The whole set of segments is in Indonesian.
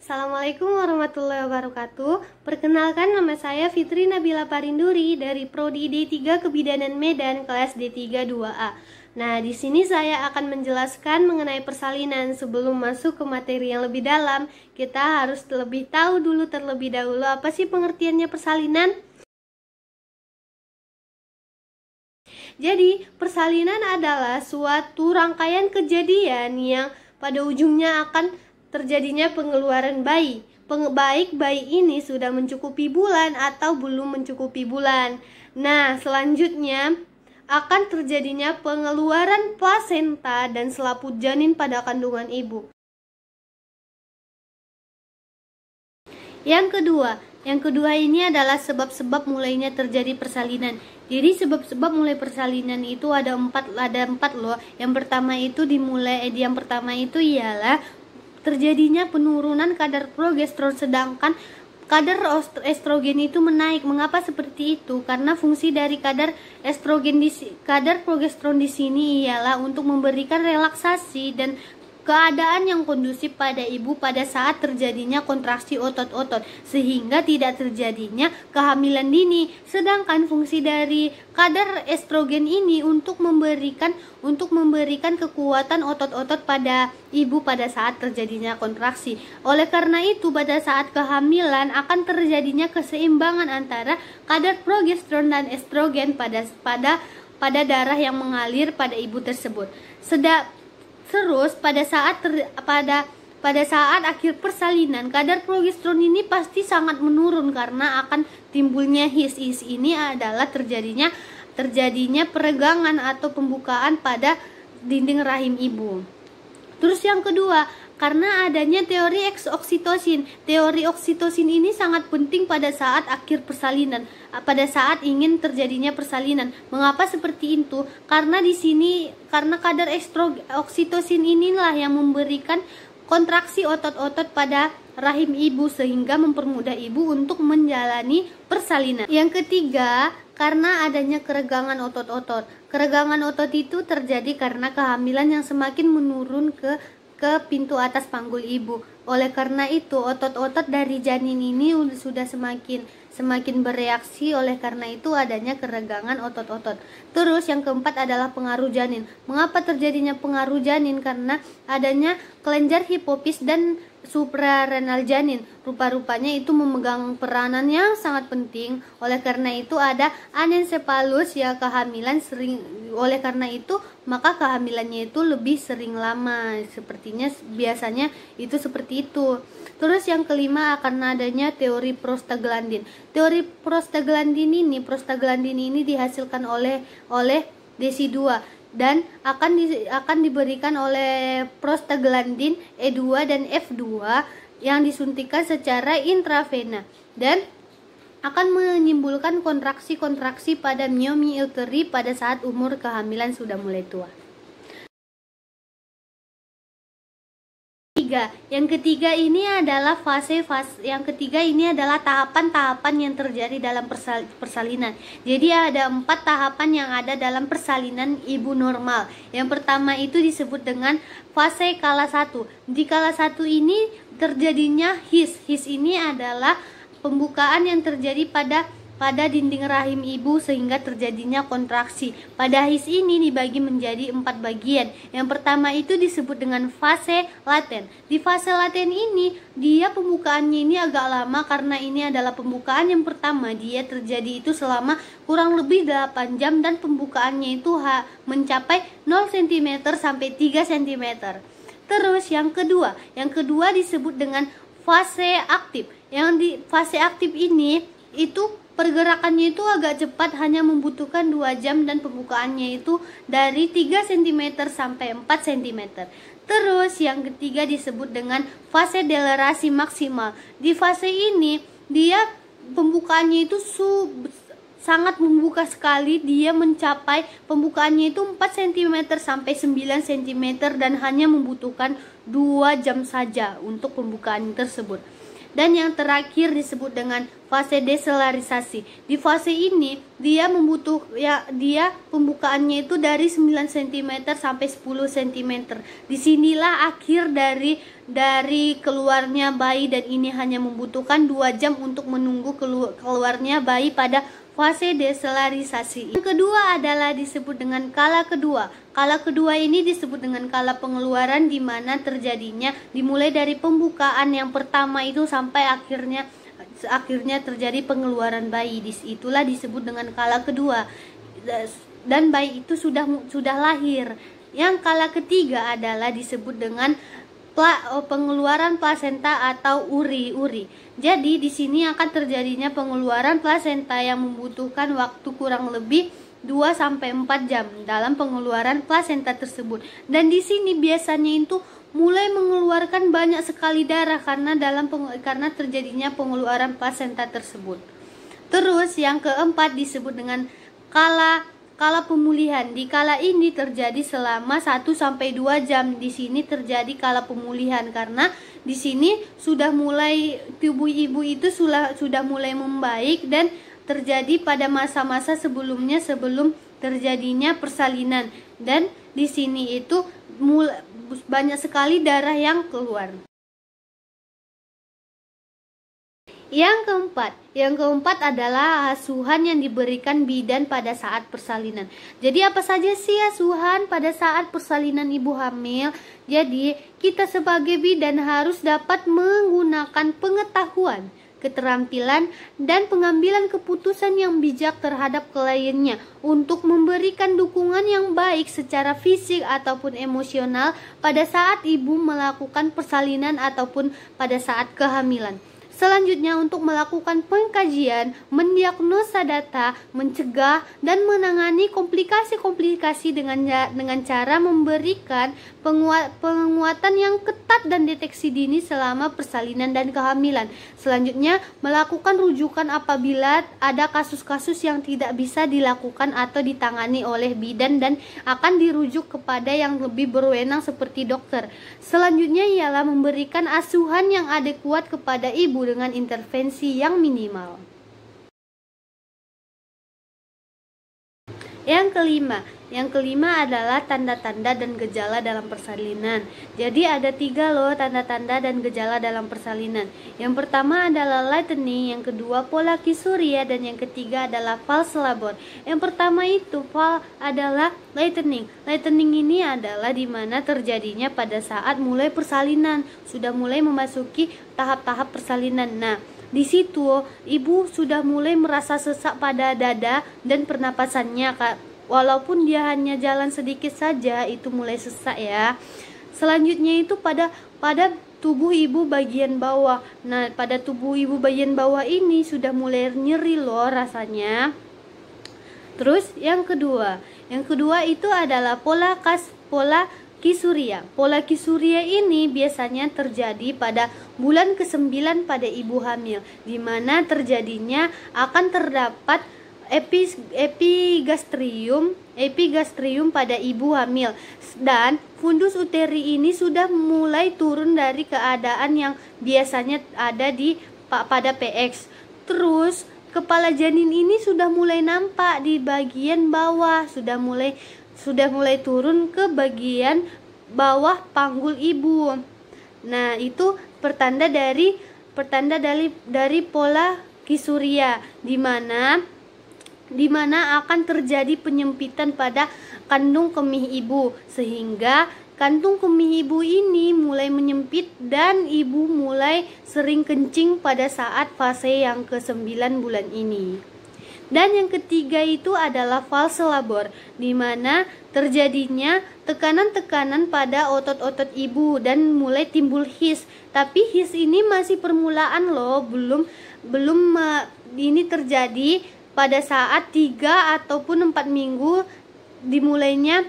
Assalamualaikum warahmatullahi wabarakatuh. Perkenalkan, nama saya Fitri Nabila Parinduri dari Prodi D3 Kebidanan Medan kelas D3 2A. Nah, di sini saya akan menjelaskan mengenai persalinan. Sebelum masuk ke materi yang lebih dalam, kita harus lebih tahu dulu terlebih dahulu apa sih pengertiannya persalinan. Jadi, persalinan adalah suatu rangkaian kejadian yang pada ujungnya akan terjadinya pengeluaran bayi. Baik bayi ini sudah mencukupi bulan atau belum mencukupi bulan. Nah, selanjutnya akan terjadinya pengeluaran plasenta dan selaput janin pada kandungan ibu. Yang kedua ini adalah sebab-sebab mulainya terjadi persalinan. Jadi sebab-sebab mulai persalinan itu ada empat loh. Yang pertama itu ialah terjadinya penurunan kadar progesteron, sedangkan kadar estrogen itu menaik. Mengapa seperti itu? Karena fungsi dari kadar progesteron di sini ialah untuk memberikan relaksasi dan keadaan yang kondusif pada ibu pada saat terjadinya kontraksi otot-otot, sehingga tidak terjadinya kehamilan dini. Sedangkan fungsi dari kadar estrogen ini untuk memberikan kekuatan otot-otot pada ibu pada saat terjadinya kontraksi. Oleh karena itu, pada saat kehamilan akan terjadinya keseimbangan antara kadar progesteron dan estrogen pada darah yang mengalir pada ibu tersebut. Terus pada saat akhir persalinan, kadar progesteron ini pasti sangat menurun karena akan timbulnya HIS. HIS ini adalah terjadinya peregangan atau pembukaan pada dinding rahim ibu. Terus yang kedua, karena adanya teori oksitosin. Teori oksitosin ini sangat penting pada saat akhir persalinan, pada saat ingin terjadinya persalinan. Mengapa seperti itu? Karena kadar oksitosin inilah yang memberikan kontraksi otot-otot pada rahim ibu sehingga mempermudah ibu untuk menjalani persalinan. Yang ketiga, karena adanya keregangan otot-otot. Keregangan otot itu terjadi karena kehamilan yang semakin menurun ke pintu atas panggul ibu. Oleh karena itu, otot-otot dari janin ini sudah semakin bereaksi. Oleh karena itu adanya keregangan otot-otot. Terus yang keempat adalah pengaruh janin. Mengapa terjadinya pengaruh janin? Karena adanya kelenjar hipofis dan suprarenal janin. Rupa-rupanya itu memegang peranan yang sangat penting. Oleh karena itu ada anencefalus ya, kehamilan sering. Oleh karena itu maka kehamilannya itu lebih sering lama. Sepertinya biasanya itu seperti itu. Terus yang kelima akan adanya teori prostaglandin. Teori prostaglandin ini dihasilkan oleh desi2 dan akan diberikan oleh prostaglandin E2 dan F2 yang disuntikan secara intravena dan akan menimbulkan kontraksi-kontraksi pada miomi uteri pada saat umur kehamilan sudah mulai tua. Yang ketiga ini adalah tahapan-tahapan yang terjadi dalam persalinan. Jadi ada 4 tahapan yang ada dalam persalinan ibu normal. Yang pertama itu disebut dengan fase kala 1. Di kala 1 ini terjadinya HIS. HIS ini adalah pembukaan yang terjadi pada dinding rahim ibu sehingga terjadinya kontraksi. Pada HIS ini dibagi menjadi 4 bagian. Yang pertama itu disebut dengan fase laten. Di fase laten ini dia pembukaannya ini agak lama karena ini adalah pembukaan yang pertama. Dia terjadi itu selama kurang lebih 8 jam dan pembukaannya itu mencapai 0 cm sampai 3 cm. Terus yang kedua disebut dengan fase aktif. Yang di fase aktif ini itu pergerakannya itu agak cepat, hanya membutuhkan 2 jam dan pembukaannya itu dari 3 cm sampai 4 cm. Terus yang ketiga disebut dengan fase delerasi maksimal. Di fase ini dia pembukaannya itu sangat membuka sekali. Dia mencapai pembukaannya itu 4 cm sampai 9 cm dan hanya membutuhkan 2 jam saja untuk pembukaan tersebut. Dan yang terakhir disebut dengan fase deselarisasi. Di fase ini dia pembukaannya itu dari 9 cm sampai 10 cm. Disinilah akhir dari keluarnya bayi, dan ini hanya membutuhkan 2 jam untuk menunggu keluarnya bayi pada fase deselarisasi. Yang kedua adalah disebut dengan kala kedua. Kala kedua ini disebut dengan kala pengeluaran, di mana terjadinya dimulai dari pembukaan yang pertama itu sampai akhirnya terjadi pengeluaran bayi. Itulah disebut dengan kala kedua. Dan bayi itu sudah lahir. Yang kala ketiga adalah disebut dengan pengeluaran plasenta atau uri-uri. Jadi di sini akan terjadinya pengeluaran plasenta yang membutuhkan waktu kurang lebih 2-4 jam dalam pengeluaran plasenta tersebut. Dan di sini biasanya itu mulai mengeluarkan banyak sekali darah karena terjadinya pengeluaran plasenta tersebut. Terus yang keempat disebut dengan kala pemulihan. Di kala ini terjadi selama 1-2 jam. Di sini terjadi kala pemulihan karena di sini sudah mulai tubuh ibu itu sudah mulai membaik dan terjadi pada masa-masa sebelum terjadinya persalinan. Dan di sini itu banyak sekali darah yang keluar. Yang keempat adalah asuhan yang diberikan bidan pada saat persalinan. Jadi apa saja sih asuhan pada saat persalinan ibu hamil? Jadi kita sebagai bidan harus dapat menggunakan pengetahuan, keterampilan, dan pengambilan keputusan yang bijak terhadap kliennya untuk memberikan dukungan yang baik secara fisik ataupun emosional pada saat ibu melakukan persalinan ataupun pada saat kehamilan. Selanjutnya, untuk melakukan pengkajian, mendiagnosa data, mencegah dan menangani komplikasi-komplikasi dengan cara memberikan penguatan yang ketat dan deteksi dini selama persalinan dan kehamilan. Selanjutnya, melakukan rujukan apabila ada kasus-kasus yang tidak bisa dilakukan atau ditangani oleh bidan dan akan dirujuk kepada yang lebih berwenang seperti dokter. Selanjutnya ialah memberikan asuhan yang adekuat kepada ibu dengan intervensi yang minimal. Yang kelima adalah tanda-tanda dan gejala dalam persalinan. Jadi ada 3 loh tanda-tanda dan gejala dalam persalinan. Yang pertama adalah lightening, yang kedua polakisuria, dan yang ketiga adalah false labor. Yang pertama itu adalah lightening. Lightening ini adalah dimana terjadinya pada saat mulai persalinan, sudah mulai memasuki tahap-tahap persalinan. Nah, di situ ibu sudah mulai merasa sesak pada dada dan pernapasannya, walaupun dia hanya jalan sedikit saja itu mulai sesak ya. Selanjutnya itu pada tubuh ibu bagian bawah. Nah, pada tubuh ibu bagian bawah ini sudah mulai nyeri loh rasanya. Terus yang kedua itu adalah polakisuria. Polakisuria ini biasanya terjadi pada bulan ke-9 pada ibu hamil, di mana terjadinya akan terdapat epigastrium pada ibu hamil, dan fundus uteri ini sudah mulai turun dari keadaan yang biasanya ada pada PX. Terus kepala janin ini sudah mulai nampak di bagian bawah, sudah mulai turun ke bagian bawah panggul ibu. Nah, itu pertanda dari polakisuria, di mana akan terjadi penyempitan pada kandung kemih ibu, sehingga kantung kemih ibu ini mulai menyempit dan ibu mulai sering kencing pada saat fase yang ke-9 bulan ini. Dan yang ketiga itu adalah false labor, di mana terjadinya tekanan-tekanan pada otot-otot ibu dan mulai timbul his. Tapi his ini masih permulaan loh, belum ini terjadi pada saat 3 ataupun 4 minggu dimulainya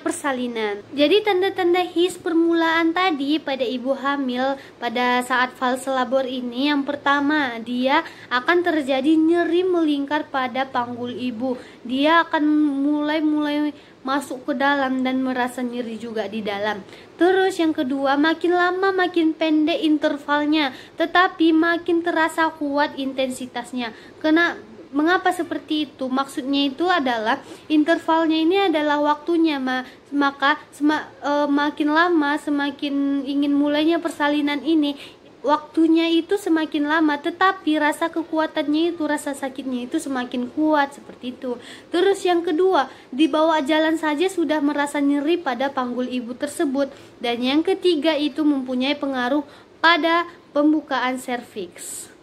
persalinan. Jadi tanda-tanda his permulaan tadi pada ibu hamil pada saat false labor ini, yang pertama dia akan terjadi nyeri melingkar pada panggul ibu. Dia akan mulai masuk ke dalam dan merasa nyeri juga di dalam. Terus yang kedua, makin lama makin pendek intervalnya, tetapi makin terasa kuat intensitasnya. Mengapa seperti itu? Maksudnya itu adalah intervalnya ini adalah waktunya, maka makin lama semakin ingin mulainya persalinan ini, waktunya itu semakin lama, tetapi rasa kekuatannya itu, rasa sakitnya itu semakin kuat, seperti itu. Terus yang kedua, dibawa jalan saja sudah merasa nyeri pada panggul ibu tersebut. Dan yang ketiga itu mempunyai pengaruh pada pembukaan serviks.